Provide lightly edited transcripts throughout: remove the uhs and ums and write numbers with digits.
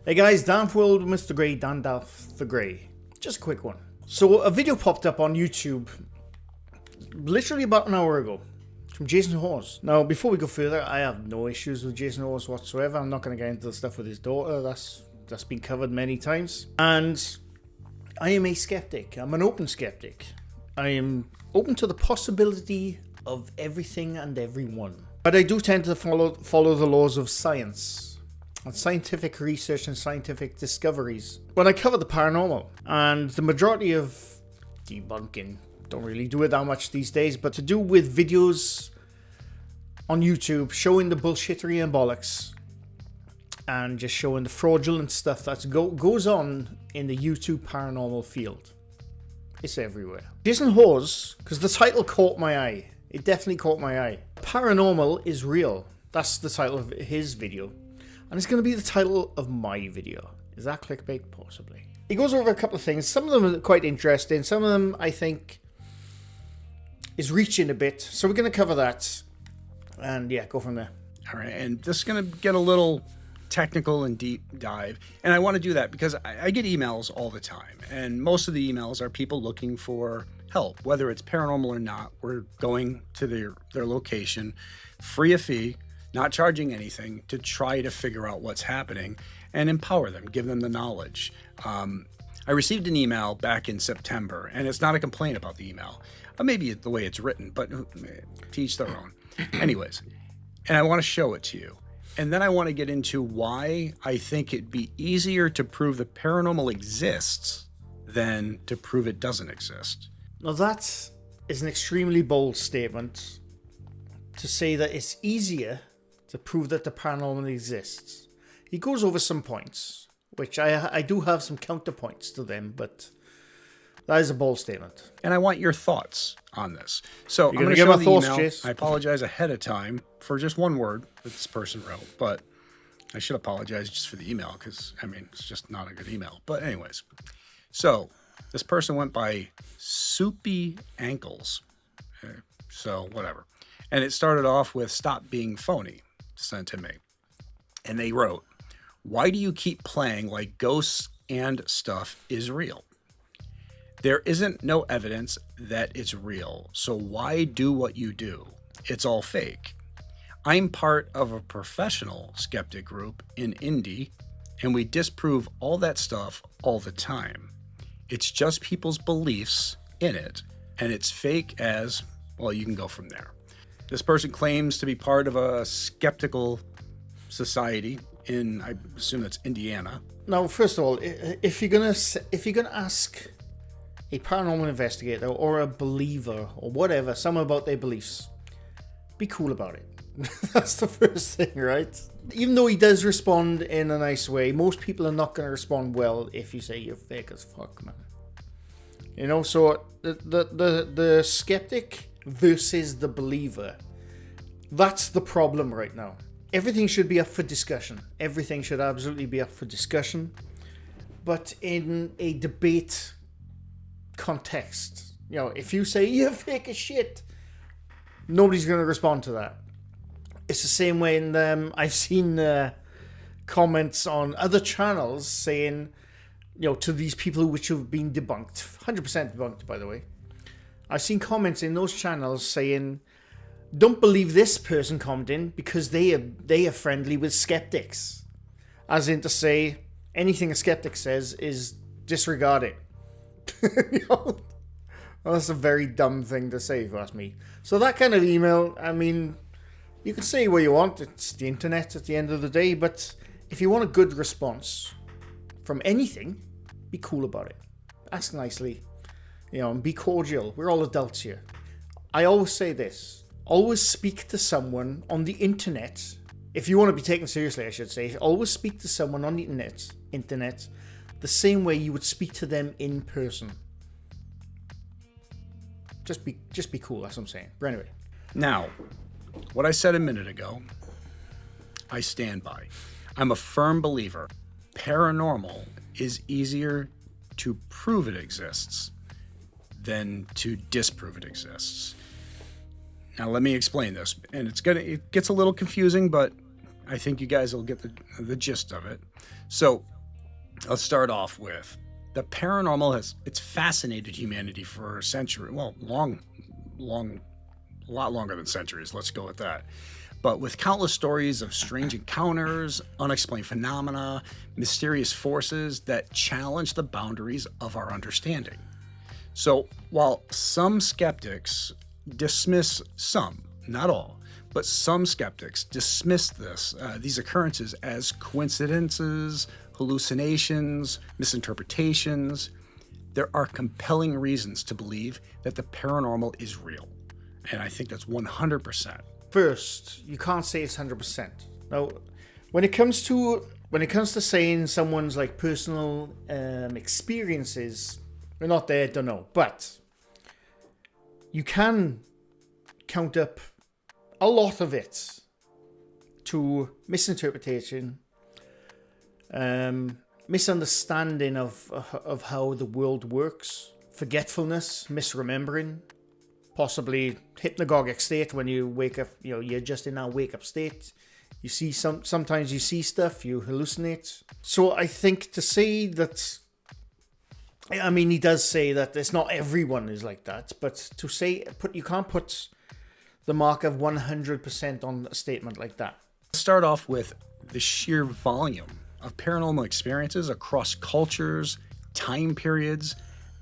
Hey guys, Dan World with Mr. Grey, Dan Dalf the Grey. Just a quick one. So a video popped up on YouTube literally about an hour ago from Jason Hawes. Now, before we go further, I have no issues with Jason Hawes whatsoever. I'm not going to get into the stuff with his daughter. That's been covered many times. And I am a skeptic. I'm an open skeptic. I am open to the possibility of everything and everyone. But I do tend to follow the laws of science and scientific research and scientific discoveries. When I cover the paranormal, and the majority of debunking, don't really do it that much these days, but to do with videos on YouTube showing the bullshittery and bollocks and just showing the fraudulent stuff that goes on in the YouTube paranormal field. It's everywhere. Jason Hawes, because the title caught my eye. It definitely caught my eye. Paranormal is real. That's the title of his video. And it's going to be the title of my video. Is that clickbait? Possibly. He goes over a couple of things. Some of them are quite interesting. Some of them, I think, is reaching a bit. So we're going to cover that. And yeah, go from there. All right. And this is going to get a little technical and deep dive. And I want to do that because I get emails all the time. And most of the emails are people looking for help, whether it's paranormal or not. We're going to their location, free of fee, not charging anything, to try to figure out what's happening and empower them, give them the knowledge. I received an email back in September, and it's not a complaint about the email. Maybe the way it's written, but to each their own. Anyways, and I want to show it to you. And then I want to get into why I think it'd be easier to prove the paranormal exists than to prove it doesn't exist. Now that is an extremely bold statement to say that it's easier to prove that the paranormal exists. He goes over some points, which I do have some counterpoints to them, but that is a bold statement. And I want your thoughts on this. So I'm going to give show my the thoughts, email. Chase? I apologize ahead of time for just one word that this person wrote, but I should apologize just for the email because, I mean, it's just not a good email. But anyways, so this person went by Soupy Ankles. So whatever. And it started off with "Stop being phony," sent to me. And they wrote, "Why do you keep playing like ghosts and stuff is real? There isn't no evidence that it's real, so why do what you do? It's all fake. I'm part of a professional skeptic group in Indy, and we disprove all that stuff all the time. It's just people's beliefs in it, and it's fake as, well, you can go from there." This person claims to be part of a skeptical society in, I assume that's Indiana. Now, first of all, if you're gonna ask a paranormal investigator or a believer or whatever, someone about their beliefs, be cool about it. That's the first thing, right? Even though he does respond in a nice way, most people are not going to respond well if you say you're fake as fuck, man. You know, so the skeptic versus the believer, that's the problem right now. Everything should be up for discussion. Everything should absolutely be up for discussion. But in a debate context, you know, if you say you're fake as shit, nobody's going to respond to that. It's the same way in I've seen comments on other channels saying, you know, to these people which have been debunked, 100% debunked, by the way. I've seen comments in those channels saying, don't believe this person commenting because they are friendly with skeptics. As in to say, anything a skeptic says is disregard it. You know? Well, that's a very dumb thing to say, if you ask me. So that kind of email, I mean, you can say what you want. It's the internet at the end of the day. But if you want a good response from anything, be cool about it. Ask nicely, you know, and be cordial. We're all adults here. I always say this. Always speak to someone on the internet. If you want to be taken seriously, I should say. Always speak to someone on the internet the same way you would speak to them in person. Just be cool, that's what I'm saying. But anyway. Now, what I said a minute ago, I stand by. I'm a firm believer. Paranormal is easier to prove it exists than to disprove it exists. Now, let me explain this. And it gets a little confusing, but I think you guys will get the gist of it. So, Let's start off with the paranormal it's fascinated humanity for a century. Well, a lot longer than centuries. Let's go with that. But with countless stories of strange encounters, unexplained phenomena, mysterious forces that challenge the boundaries of our understanding. So while some skeptics dismiss some, not all, but some skeptics dismiss these occurrences as coincidences, hallucinations, misinterpretations, there are compelling reasons to believe that the paranormal is real. And I think that's 100%. First, you can't say it's 100%. Now, when it comes to saying someone's like personal experiences, we're not there to know. But you can count up a lot of it to misinterpretation, misunderstanding of how the world works, forgetfulness, misremembering, possibly hypnagogic state when you wake up. You're just in that wake up state. You see sometimes you see stuff, you hallucinate. So I think to say that, I mean, he does say that it's not everyone is like that, but to say you can't put the mark of 100% on a statement like that. Let's start off with the sheer volume of paranormal experiences across cultures, time periods.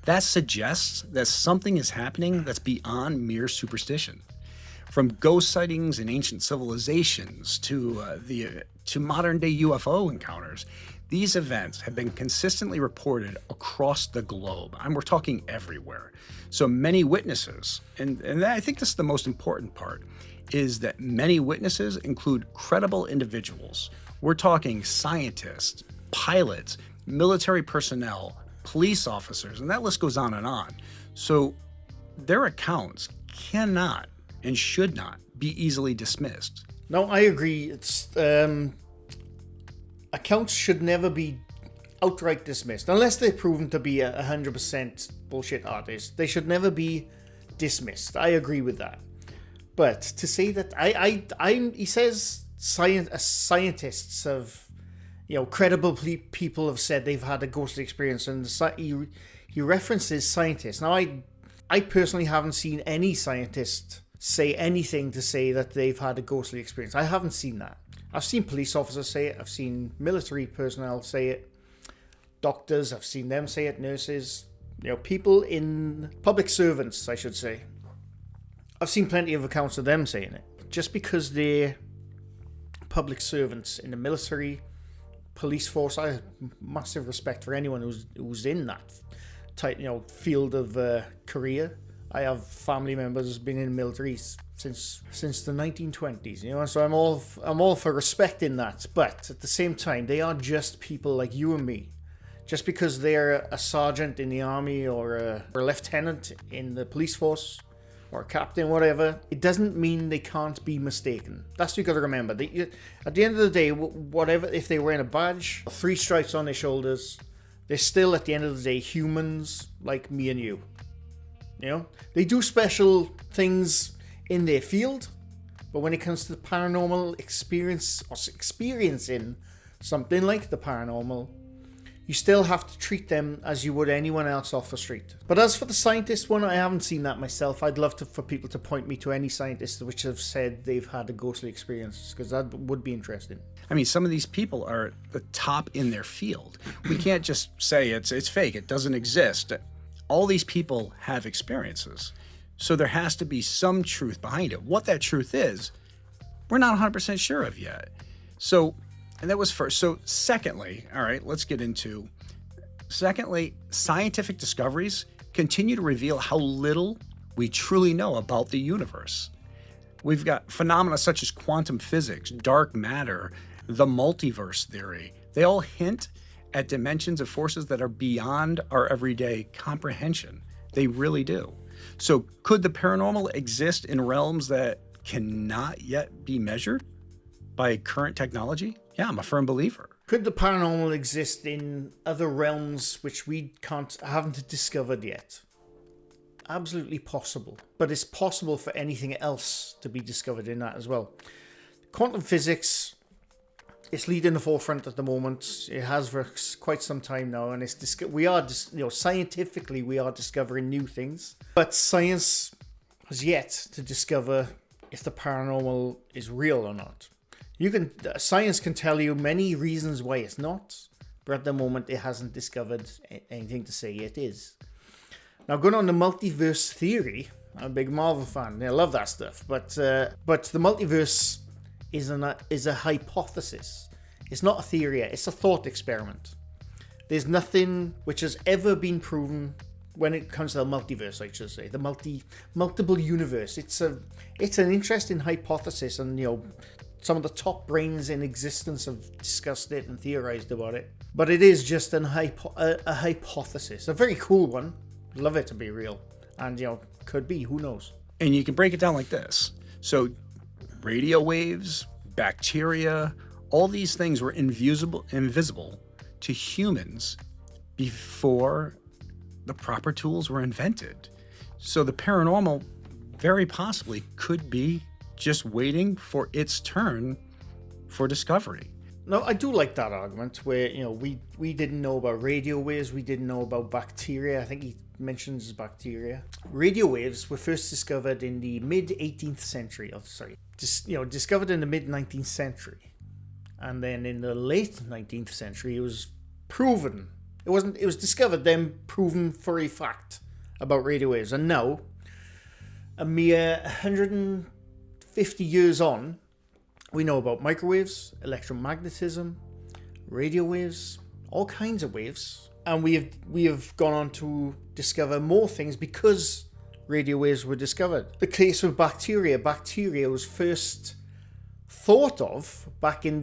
That suggests that something is happening that's beyond mere superstition. From ghost sightings in ancient civilizations to modern day UFO encounters, these events have been consistently reported across the globe. We're talking everywhere. So many witnesses, and I think this is the most important part, is that many witnesses include credible individuals. We're talking scientists, pilots, military personnel, police officers, and that list goes on and on. So their accounts cannot and should not be easily dismissed. No, I agree. It's accounts should never be outright dismissed unless they're proven to be 100% bullshit artists. They should never be dismissed. I agree with that. But to say that he says scientists have, credible people have said they've had a ghostly experience, and he references scientists. Now, I personally haven't seen any scientist say anything to say that they've had a ghostly experience. I haven't seen that. I've seen police officers say it. I've seen military personnel say it. Doctors, I've seen them say it. Nurses, people in public servants, I should say. I've seen plenty of accounts of them saying it. Just because they're public servants in the military, police force, I have massive respect for anyone who's in that type, field of career. I have family members who's been in the military since the 1920s, so I'm all for respecting that. But at the same time, they are just people like you and me. Just because they're a sergeant in the army or a lieutenant in the police force or a captain, whatever, it doesn't mean they can't be mistaken. That's what you got to remember. At the end of the day, whatever, if they wear a badge, 3 stripes on their shoulders, they're still, at the end of the day, humans like me and you. They do special things in their field, but when it comes to the paranormal experience or experiencing something like the paranormal, you still have to treat them as you would anyone else off the street. But as for the scientist one, I haven't seen that myself. I'd love for people to point me to any scientists which have said they've had a ghostly experience, because that would be interesting. I mean, some of these people are the top in their field. We can't just say it's fake, it doesn't exist. All these people have experiences. So there has to be some truth behind it. What that truth is, we're not 100% sure of yet. So, and that was first. So secondly, all right, let's get into, scientific discoveries continue to reveal how little we truly know about the universe. We've got phenomena such as quantum physics, dark matter, the multiverse theory. They all hint at dimensions of forces that are beyond our everyday comprehension. They really do. So could the paranormal exist in realms that cannot yet be measured by current technology? Yeah, I'm a firm believer. Could the paranormal exist in other realms which we haven't discovered yet? Absolutely possible. But it's possible for anything else to be discovered in that as well. Quantum physics, It's leading the forefront at the moment. It has for quite some time now, and scientifically we are discovering new things. But science has yet to discover if the paranormal is real or not. Science can tell you many reasons why it's not, but at the moment it hasn't discovered anything to say it is. Now, going on the multiverse theory, I'm a big Marvel fan. I love that stuff, but the multiverse is a hypothesis. It's not a theory yet. It's a thought experiment. There's nothing which has ever been proven when it comes to the multiverse, I should say, the multiple universe. It's an interesting hypothesis, and some of the top brains in existence have discussed it and theorized about it. But it is just a hypothesis, a very cool one. Love it to be real, and could be. Who knows? And you can break it down like this. So, radio waves, bacteria, all these things were invisible to humans before the proper tools were invented. So the paranormal very possibly could be just waiting for its turn for discovery. No, I do like that argument where, we didn't know about radio waves, we didn't know about bacteria. I think he mentions bacteria. Radio waves were first discovered in the mid-18th century. Discovered in the mid-19th century. And then in the late 19th century, it was proven. It was discovered, then proven for a fact about radio waves. And now, a mere 150 years on, we know about microwaves, electromagnetism, radio waves, all kinds of waves. And we have gone on to discover more things because radio waves were discovered. The case with bacteria. Bacteria was first thought of back in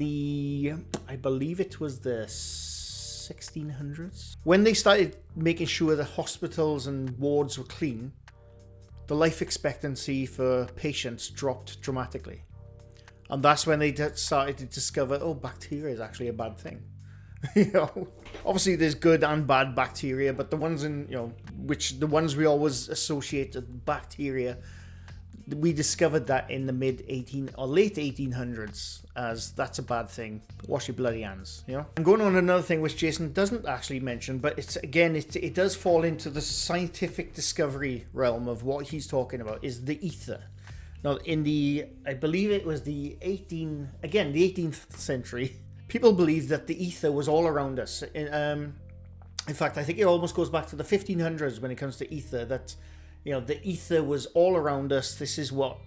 I believe it was the 1600s. When they started making sure the hospitals and wards were clean, the life expectancy for patients dropped dramatically. And that's when they started to discover, bacteria is actually a bad thing. Obviously there's good and bad bacteria, but the ones the ones we always associate with bacteria, we discovered that in the late 1800s as that's a bad thing. Wash your bloody hands, I'm going on another thing which Jason doesn't actually mention, but it does fall into the scientific discovery realm of what he's talking about, is the ether. Now, I believe it was the 18th century, people believed that the ether was all around us. In fact, I think it almost goes back to the 1500s when it comes to ether, that the ether was all around us. This is what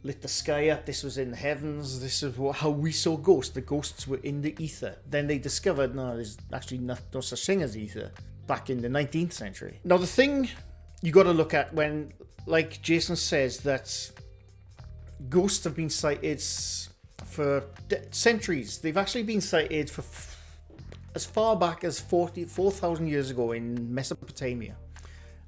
lit the sky up. This was in the heavens. This is how we saw ghosts. The ghosts were in the ether. Then they discovered, no, there's actually no such thing as ether back in the 19th century. Now, the thing you got to look at when, like Jason says, that ghosts have been sighted for centuries. They've actually been sighted for as far back as 4,000 years ago in Mesopotamia.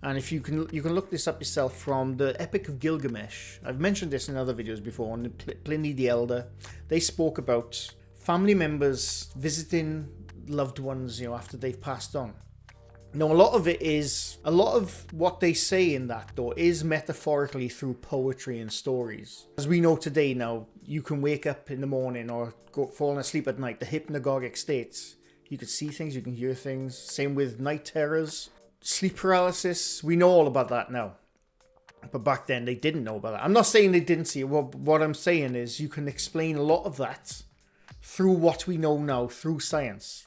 And if you can look this up yourself from the Epic of Gilgamesh. I've mentioned this in other videos before. On Pliny the Elder, they spoke about family members visiting loved ones, after they've passed on. Now, a lot of what they say in that, though, is metaphorically through poetry and stories. As we know today now, you can wake up in the morning or falling asleep at night, the hypnagogic states. You can see things, you can hear things. Same with night terrors. Sleep paralysis, we know all about that now. But back then, they didn't know about that. I'm not saying they didn't see it. What I'm saying is you can explain a lot of that through what we know now, through science.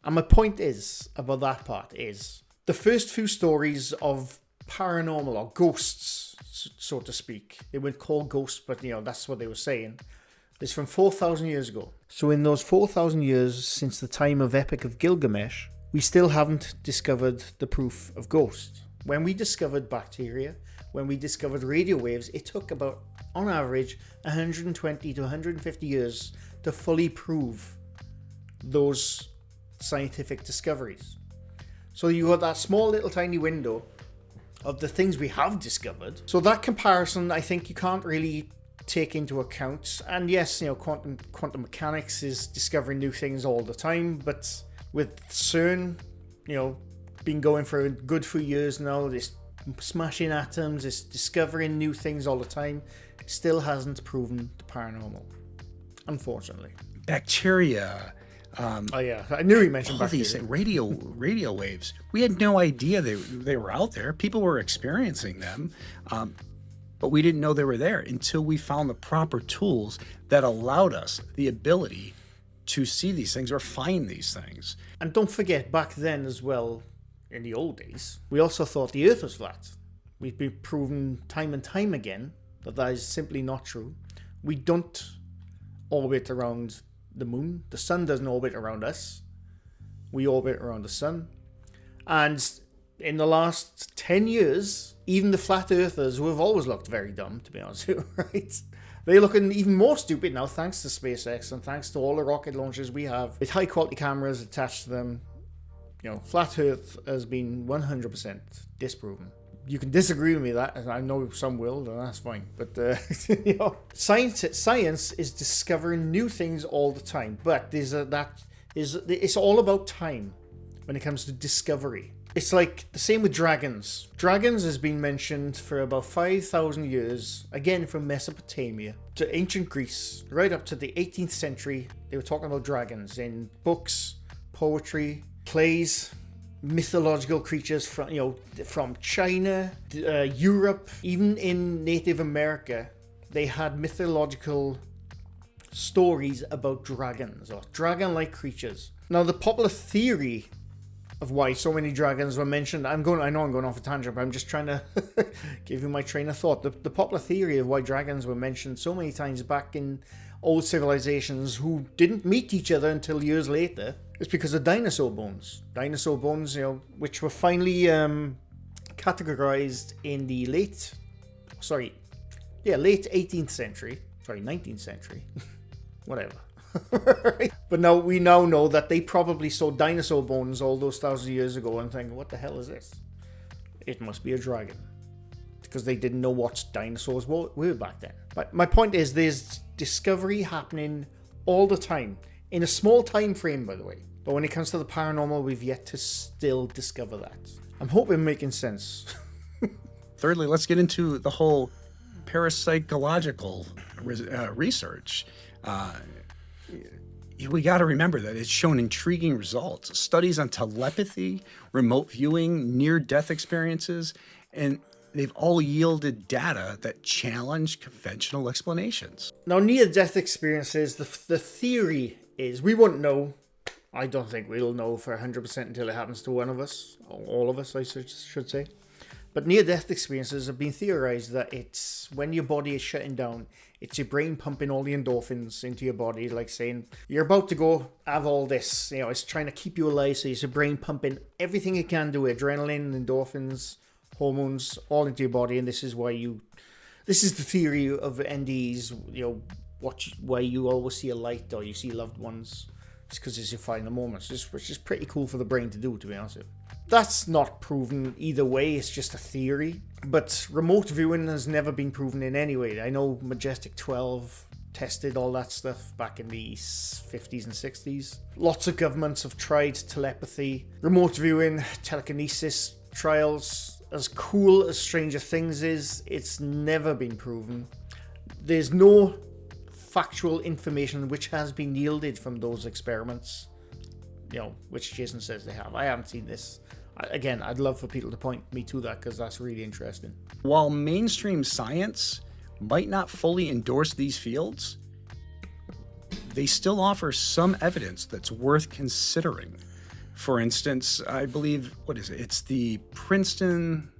And my point is, about that part, is the first few stories of paranormal, or ghosts, so to speak. They weren't called ghosts, but, that's what they were saying. It's from 4,000 years ago. So in those 4,000 years since the time of Epic of Gilgamesh, we still haven't discovered the proof of ghosts. When we discovered bacteria, when we discovered radio waves, it took about, on average, 120 to 150 years to fully prove those scientific discoveries. So you got that small little tiny window of the things we have discovered. So that comparison, I think you can't really take into account. And yes, quantum mechanics is discovering new things all the time, but with CERN, been going for a good few years now, this smashing atoms, this discovering new things all the time, it still hasn't proven the paranormal, unfortunately. bacteria. Oh yeah, I knew he mentioned All these radio waves. We had no idea they were out there. People were experiencing them, but we didn't know they were there until we found the proper tools that allowed us the ability to see these things or find these things. And don't forget, back then as well, in the old days, we also thought the Earth was flat. We've been proven time and time again that is simply not true. We don't orbit around the moon. The sun doesn't orbit around us. We orbit around the sun. And in the last 10 years, even the flat earthers, who have always looked very dumb, to be honest with you, right? They're looking even more stupid now, thanks to SpaceX and thanks to all the rocket launches we have with high quality cameras attached to them. You know, flat earth has been 100% disproven. You can disagree with me that, and I know some will, and that's fine. But you know, science is discovering new things all the time. But it's all about time when it comes to discovery. It's like the same with dragons. Dragons has been mentioned for about 5,000 years, again from Mesopotamia to ancient Greece, right up to the 18th century. They were talking about dragons in books, poetry, plays. Mythological creatures from China, Europe, even in Native America, they had mythological stories about dragons or dragon-like creatures. Now, the popular theory of why so many dragons were mentioned, I know I'm going off a tangent, but I'm just trying to give you my train of thought. The popular theory of why dragons were mentioned so many times back in old civilizations who didn't meet each other until years later is because of dinosaur bones. Dinosaur bones, which were finally categorized in the late 18th century. 19th century. Whatever. But now we know that they probably saw dinosaur bones all those thousands of years ago and think, what the hell is this? It must be a dragon. Because they didn't know what dinosaurs were back then. But my point is, there's discovery happening all the time. In a small time frame, by the way. But when it comes to the paranormal, we've yet to still discover that. I'm hoping I'm making sense. Thirdly, let's get into the whole parapsychological research. We got to remember that it's shown intriguing results. Studies on telepathy, remote viewing, near-death experiences, and they've all yielded data that challenge conventional explanations. Now, near-death experiences, the theory is we won't know. I don't think we'll know for 100% until it happens to one of us, or all of us, I should say. But near-death experiences have been theorized that it's when your body is shutting down, it's your brain pumping all the endorphins into your body, like saying, you're about to go have all this. It's trying to keep you alive, so it's your brain pumping everything it can do, adrenaline, endorphins, hormones, all into your body, and this is the theory of NDEs, why you always see a light or you see loved ones. It's because it's your final moments, which is pretty cool for the brain to do, to be honest with you. That's not proven either way, it's just a theory. But remote viewing has never been proven in any way. I know Majestic 12 tested all that stuff back in the 50s and 60s. Lots of governments have tried telepathy, remote viewing, telekinesis trials. As cool as Stranger Things is, it's never been proven. There's no factual information which has been yielded from those experiments, which Jason says they have. I haven't seen this. Again, I'd love for people to point me to that because that's really interesting. While mainstream science might not fully endorse these fields, they still offer some evidence that's worth considering. For instance, I believe, it's the Princeton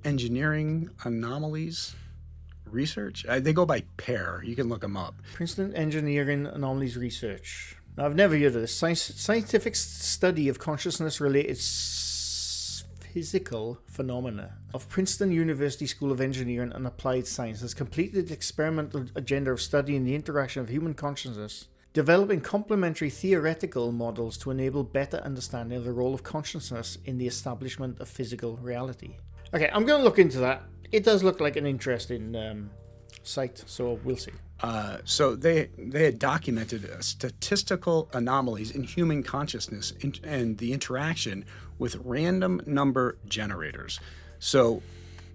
Engineering Anomalies Research. They go by PAIR. You can look them up. Princeton Engineering Anomalies Research. Now, I've never heard of this. Scientific study of consciousness-related physical phenomena of Princeton University School of Engineering and Applied Science has completed the experimental agenda of studying the interaction of human consciousness, developing complementary theoretical models to enable better understanding of the role of consciousness in the establishment of physical reality. Okay, I'm going to look into that. It does look like an interesting site, so we'll see. So they had documented statistical anomalies in human consciousness and the interaction with random number generators. So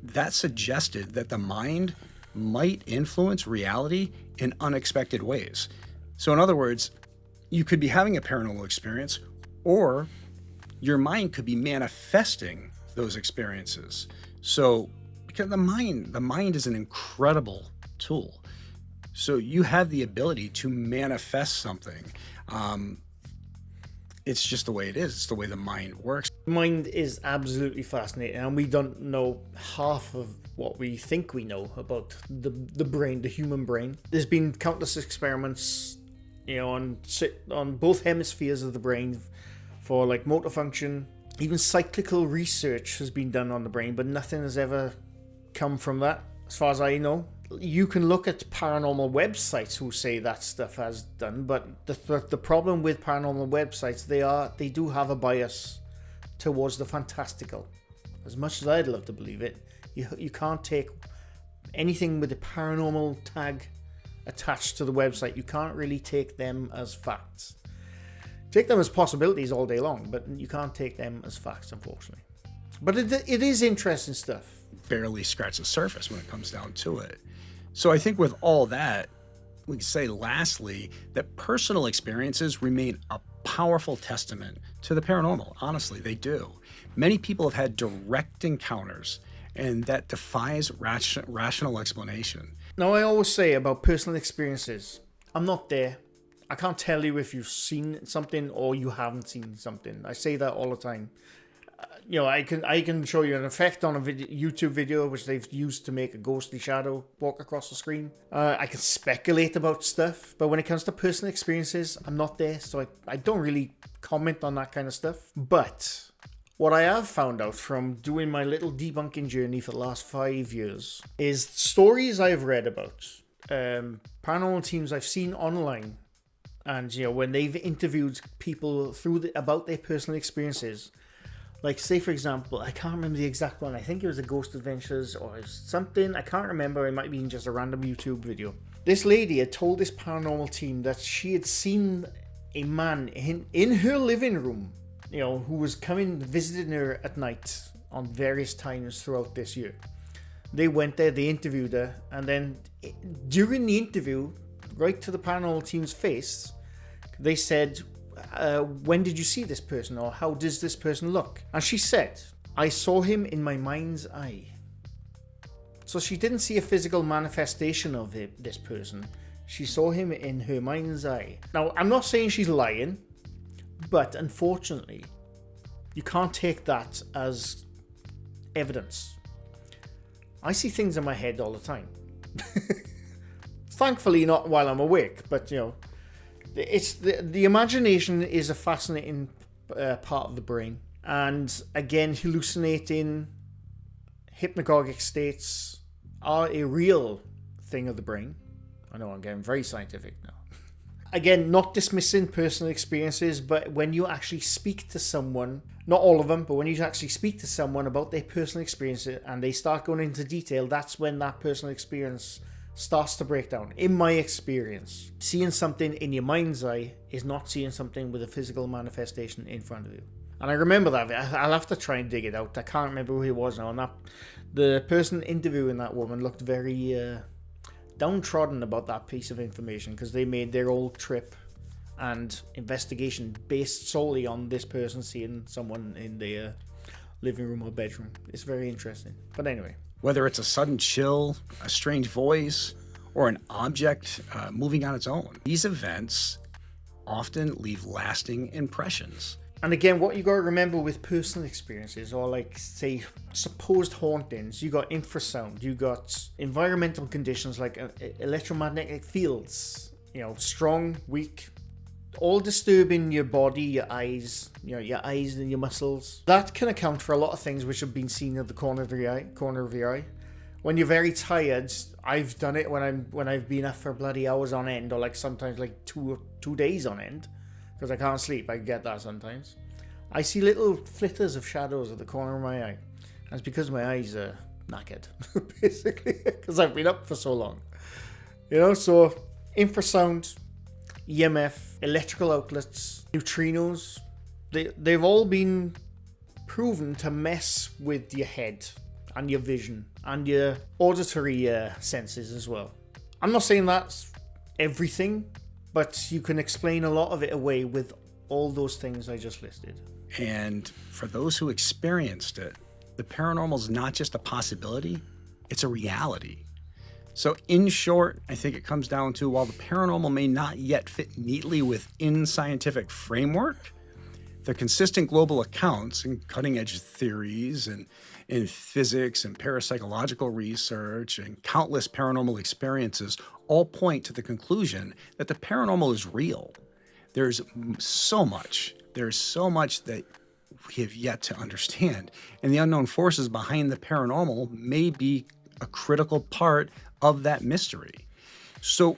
that suggested that the mind might influence reality in unexpected ways. So in other words, you could be having a paranormal experience, or your mind could be manifesting those experiences. So because the mind is an incredible tool. So you have the ability to manifest something. It's just the way it is. It's the way the mind works. Mind is absolutely fascinating, and we don't know half of what we think we know about the brain, the human brain. There's been countless experiments, on both hemispheres of the brain for like motor function. Even cyclical research has been done on the brain, but nothing has ever come from that, as far as I know. You can look at paranormal websites who say that stuff has done, but the problem with paranormal websites, they do have a bias towards the fantastical. As much as I'd love to believe it, you can't take anything with a paranormal tag attached to the website. You can't really take them as facts. Take them as possibilities all day long, but you can't take them as facts, unfortunately. But it is interesting stuff. Barely scratch the surface when it comes down to it. So I think with all that, we can say lastly that personal experiences remain a powerful testament to the paranormal. Honestly, they do. Many people have had direct encounters, and that defies rational explanation. Now, I always say about personal experiences, I'm not there. I can't tell you if you've seen something or you haven't seen something. I say that all the time. I can show you an effect on a YouTube video which they've used to make a ghostly shadow walk across the screen. I can speculate about stuff, but when it comes to personal experiences, I'm not there, so I don't really comment on that kind of stuff. But what I have found out from doing my little debunking journey for the last 5 years is stories I've read about, paranormal teams I've seen online, and when they've interviewed people about their personal experiences. Like, say, for example, I can't remember the exact one. I think it was the Ghost Adventures or something. I can't remember. It might be just a random YouTube video. This lady had told this paranormal team that she had seen a man in her living room, who was visiting her at night on various times throughout this year. They went there, they interviewed her, and then during the interview, right to the paranormal team's face, they said, when did you see this person, or how does this person look? And she said, I saw him in my mind's eye. So she didn't see a physical manifestation of this person. She saw him in her mind's eye. Now, I'm not saying she's lying, but unfortunately, you can't take that as evidence. I see things in my head all the time. Thankfully, not while I'm awake, but it's the imagination is a fascinating part of the brain, and again, hallucinating, hypnagogic states are a real thing of the brain. I know I'm getting very scientific now. Again, not dismissing personal experiences, but when you actually speak to someone, not all of them, but when you actually speak to someone about their personal experiences and they start going into detail, that's when that personal experience starts to break down. In my experience, seeing something in your mind's eye is not seeing something with a physical manifestation in front of you. And I remember that. I'll have to try and dig it out. I can't remember who he was now. And the person interviewing that woman looked very downtrodden about that piece of information, because they made their whole trip and investigation based solely on this person seeing someone in their living room or bedroom. It's very interesting. But anyway. Whether it's a sudden chill, a strange voice, or an object moving on its own, these events often leave lasting impressions. And again, what you got to remember with personal experiences, or like, say, supposed hauntings, you got infrasound, you got environmental conditions like electromagnetic fields, strong, weak, all disturbing your body, your eyes, your eyes and your muscles. That can account for a lot of things which have been seen at the corner of your eye. When you're very tired, I've done it when I've been up for bloody hours on end, or like sometimes like two days on end, because I can't sleep. I get that sometimes. I see little flitters of shadows at the corner of my eye. And it's because my eyes are knackered, basically, because I've been up for so long. So infrasound, EMF, electrical outlets, neutrinos, they've all been proven to mess with your head and your vision and your auditory senses as well. I'm not saying that's everything, But you can explain a lot of it away with all those things I just listed. And for those who experienced it, the paranormal is not just a possibility, it's a reality. So in short, I think it comes down to, while the paranormal may not yet fit neatly within scientific framework, the consistent global accounts and cutting-edge theories and in physics and parapsychological research and countless paranormal experiences all point to the conclusion that the paranormal is real. There's so much that we have yet to understand, and the unknown forces behind the paranormal may be a critical part of that mystery. So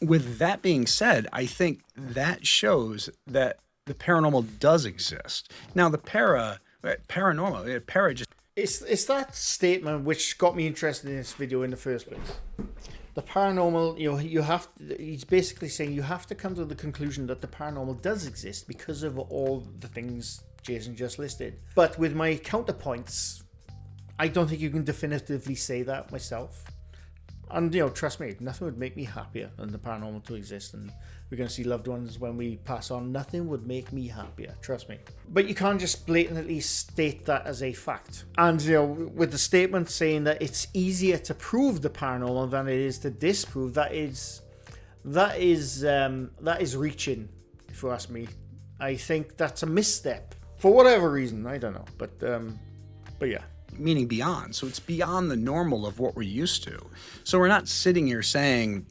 with that being said, I think that shows that the paranormal does exist. Now, the paranormal just... It's that statement which got me interested in this video in the first place. The paranormal, he's basically saying you have to come to the conclusion that the paranormal does exist because of all the things Jason just listed. But with my counterpoints, I don't think you can definitively say that myself. And, trust me, nothing would make me happier than the paranormal to exist. And we're going to see loved ones when we pass on. Nothing would make me happier, trust me. But you can't just blatantly state that as a fact. And, with the statement saying that it's easier to prove the paranormal than it is to disprove, that is reaching, if you ask me. I think that's a misstep. For whatever reason, I don't know. But yeah. Meaning beyond. So it's beyond the normal of what we're used to. So we're not sitting here saying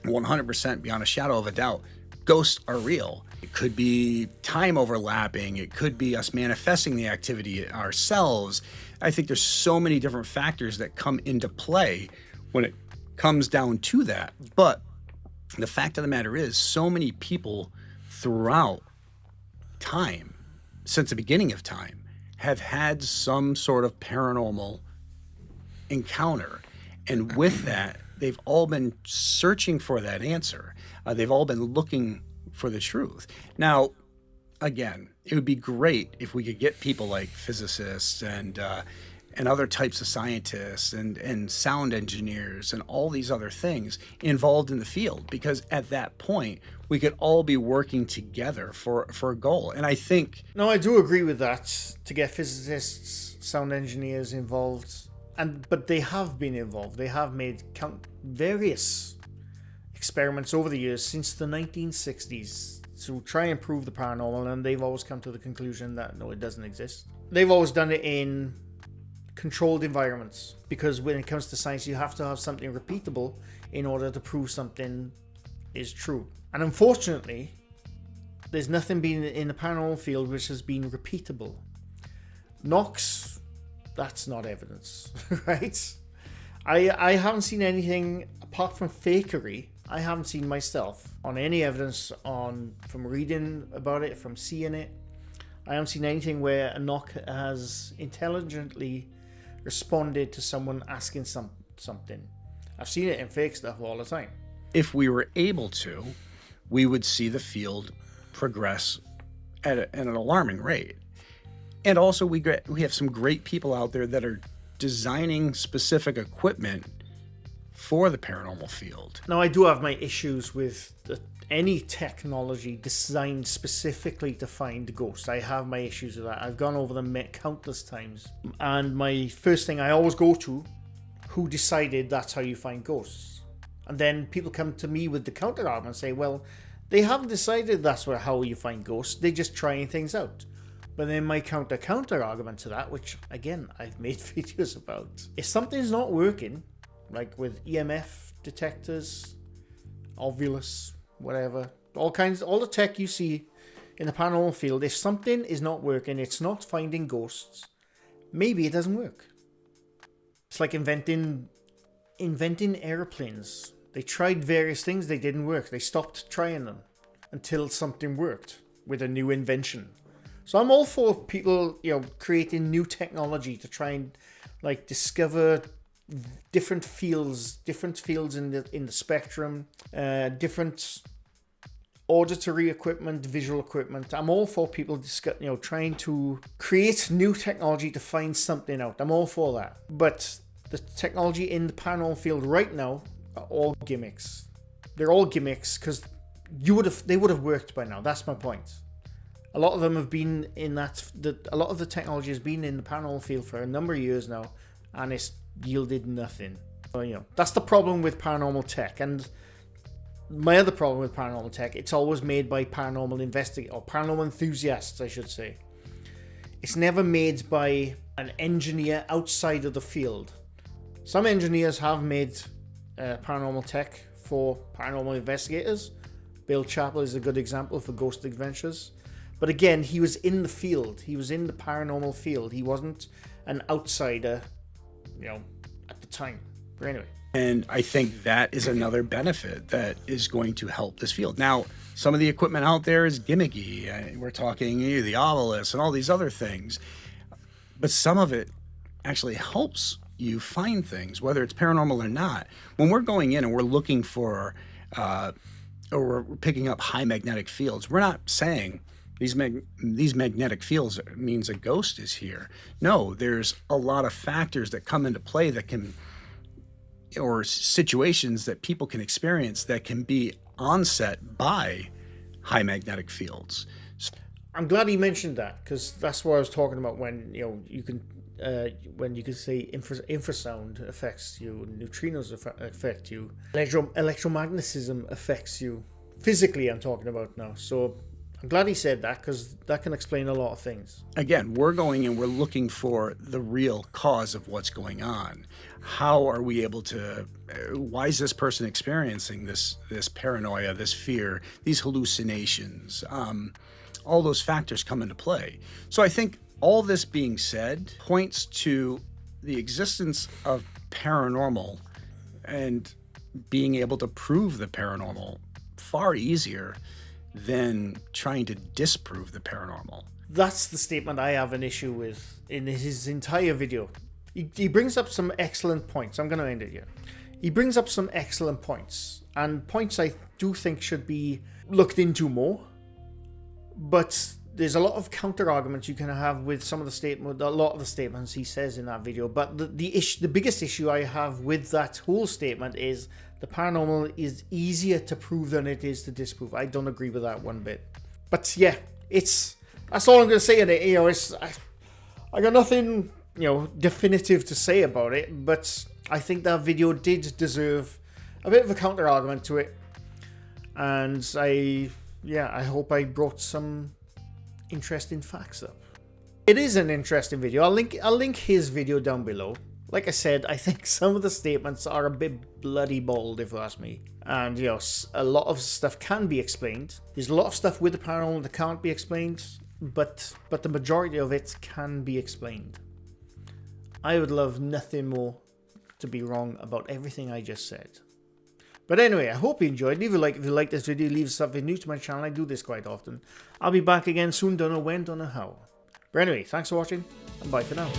100% beyond a shadow of a doubt, ghosts are real. It could be time overlapping. It could be us manifesting the activity ourselves. I think there's so many different factors that come into play when it comes down to that. But the fact of the matter is, so many people throughout time, since the beginning of time, have had some sort of paranormal encounter. And with that, they've all been searching for that answer. They've all been looking for the truth. Now, again, it would be great if we could get people like physicists and other types of scientists and sound engineers and all these other things involved in the field, because at that point we could all be working together for a goal. And I think... No, I do agree with that, to get physicists, sound engineers involved. But they have been involved. They have made various experiments over the years since the 1960s to try and prove the paranormal, and they've always come to the conclusion that no, it doesn't exist. They've always done it in controlled environments, because when it comes to science, you have to have something repeatable in order to prove something is true. And unfortunately, there's nothing been in the paranormal field which has been repeatable. Knox, that's not evidence, right? I haven't seen anything apart from fakery. I haven't seen myself on any evidence from reading about it, from seeing it. I haven't seen anything where a knock has intelligently responded to someone asking something. I've seen it in fake stuff all the time. If we were able to, we would see the field progress at an alarming rate. And also we have some great people out there that are designing specific equipment for the paranormal field. Now, I do have my issues with any technology designed specifically to find ghosts. I have my issues with that. I've gone over them countless times. And my first thing I always go to, who decided that's how you find ghosts? And then people come to me with the counter argument and say, well, they haven't decided that's how you find ghosts. They're just trying things out. But then my counter argument to that, which again, I've made videos about, if something's not working, like with EMF detectors, Ovilus, whatever, all the tech you see in the paranormal field, if something is not working, it's not finding ghosts, maybe it doesn't work. It's like inventing airplanes. They tried various things, they didn't work. They stopped trying them until something worked with a new invention. So I'm all for people, creating new technology to try and discover different fields in the spectrum, different auditory equipment, visual equipment. I'm all for people trying to create new technology to find something out. I'm all for that. But the technology in the paranormal field right now are all gimmicks. They're all gimmicks because they would have worked by now. That's my point. A lot of them have been in a lot of the technology has been in the paranormal field for a number of years now, and it's yielded nothing. So, that's the problem with paranormal tech. And my other problem with paranormal tech, it's always made by paranormal investigators, or paranormal enthusiasts, I should say. It's never made by an engineer outside of the field. Some engineers have made paranormal tech for paranormal investigators. Bill Chappell is a good example for Ghost Adventures. But again, he was in the field. He was in the paranormal field. He wasn't an outsider, at the time. But anyway. And I think that is another benefit that is going to help this field. Now, some of the equipment out there is gimmicky. We're talking the obelisk and all these other things. But some of it actually helps you find things, whether it's paranormal or not. When we're going in and we're looking for, or we're picking up high magnetic fields, we're not saying these magnetic fields means a ghost is here. No, there's a lot of factors that come into play that can, or situations that people can experience that can be onset by high magnetic fields. I'm glad he mentioned that, because that's what I was talking about when you can say infrasound affects you, neutrinos affect you, electromagnetism affects you. Physically, I'm talking about now. So I'm glad he said that, because that can explain a lot of things. Again, we're going and we're looking for the real cause of what's going on. How are we able to, why is this person experiencing this paranoia, this fear, these hallucinations? All those factors come into play. So I think all this being said points to the existence of paranormal and being able to prove the paranormal far easier than trying to disprove the paranormal. That's the statement I have an issue with in his entire video. He brings up some excellent points. I'm going to end it here. He brings up some excellent points, and points I do think should be looked into more. But there's a lot of counter arguments you can have with a lot of the statements he says in that video. But the biggest issue I have with that whole statement is the paranormal is easier to prove than it is to disprove. I don't agree with that one bit. But yeah, that's all I'm going to say in it. I got nothing definitive to say about it, but I think that video did deserve a bit of a counter argument to it, and I hope I brought some interesting facts up. It is an interesting video. I'll link his video down below. Like I said, I think some of the statements are a bit bloody bold, if you ask me. And a lot of stuff can be explained. There's a lot of stuff with the paranormal that can't be explained, but the majority of it can be explained. I would love nothing more to be wrong about everything I just said. But anyway, I hope you enjoyed. Leave a like if you like this video. Leave something new to my channel. I do this quite often. I'll be back again soon. Don't know when, don't know how. But anyway, thanks for watching, and bye for now.